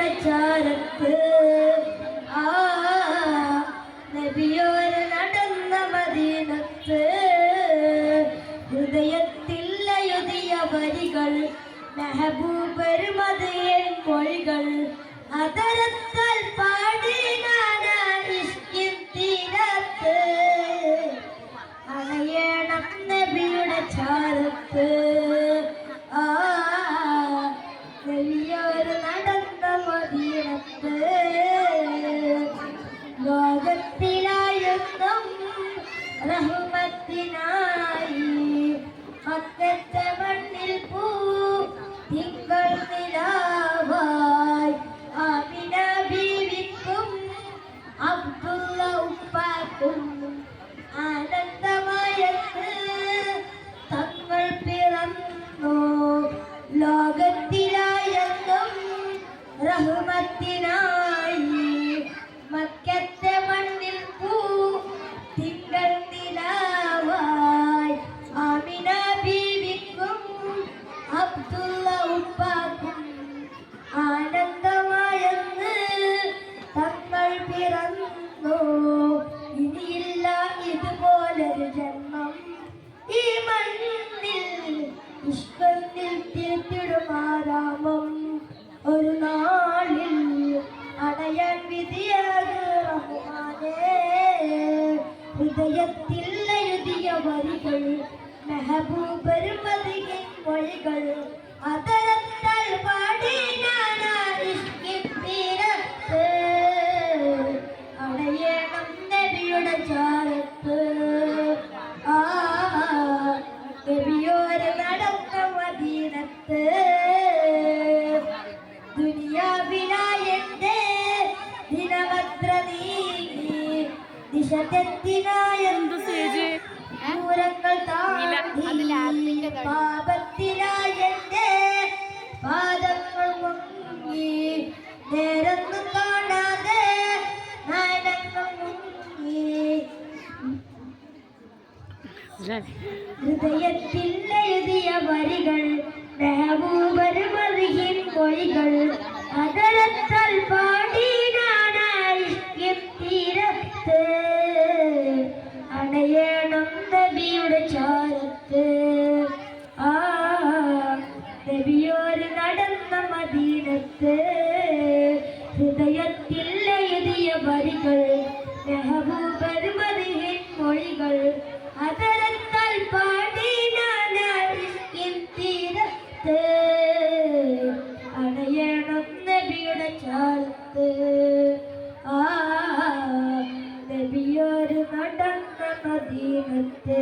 നബിയുടെ ചാരത്ത് ആ നബിയോര് നടന്ന മദീനത്ത് ഹൃദയത്തിൽ എഴുതിയ വരികൾ മെഹബൂബര് മദീൻ മൊഴികൾ അതരത്താൽ പാടി ഇഷ്കിൻ തീരത്ത് അണയണം നബിയുടെ ചാരത്ത് ആ നബിയോര് നടന്ന മദീനത്ത് ലോകത്തിലായെന്നും റഹ്മത്തിനായി മക്കത്തെ മണ്ണിൽ പൂ തിങ്കൾ നിലാവായി ആമിന ബീവിക്കും അബ്ദുള്ള ഉപ്പാക്കും ആനന്ദമായെന്ന് തങ്ങൾ പിറന്നു ലോകത്തിലായെന്നും റഹ്മത്തിനായി മക്കത്തെ മണ്ണിൽ പൂ തിങ്കൾ നിലാവായി ആമിന ബീവിക്കും അബ്ദുള്ള ഉപ്പാക്കും ആനന്ദമായെന്ന് തങ്ങൾ പിറന്നു ഇനിയില്ല ഇതുപോലൊരു ജന്മം ഈ മണ്ണിൽ ഇഷ്കത്തിൽ തീർത്തിടുമാരാമം ഒരു നാളിൽ അടയാൻ വിധിയാകുറഹ്മാനേ ഹൃദയത്തിൽ എഴുതിയ വരികൾ മെഹബൂബര് മദീൻ മൊഴികൾ അതരത്താൽ പാടി ഇഷ്കിൻ തീരത്ത് അടയണം നബിയുടെ ചാരത്ത് ആ നബിയോര് നടന്ന മദീനത്ത് ദുനിയാവിലായെന്റെ ദിനമത്ര നീങ്ങി ദിശ തെറ്റിനായെന്തു ദൂരങ്ങൾ താണ്ടി പാപത്തിലായെന്റെ പാദങ്ങൾ മുങ്ങി നേരൊന്നും കാണാതെ നയനങ്ങൾ മുങ്ങി ഹൃദയത്തിൽ എഴുതിയ വരികൾ മെഹബൂബര് മദീൻ മൊഴികൾ അതരത്താൽ പാടി ഇഷ്കിൻ തീരത്ത് അണയണം നബിയുടെ ചാരത്ത് ആ നബിയോര് നടന്ന മദീനത്ത് ഹൃദയത്തിൽ എഴുതിയ വരികൾ മെഹബൂബര് മദീൻ മൊഴികൾ അതരത്താൽ പാടി ഇഷ്കിൻ തീരത്ത് അണയണം നബിയുടെ ചാരത്ത് ആ നബിയോര് നടന്ന മദീനത്ത്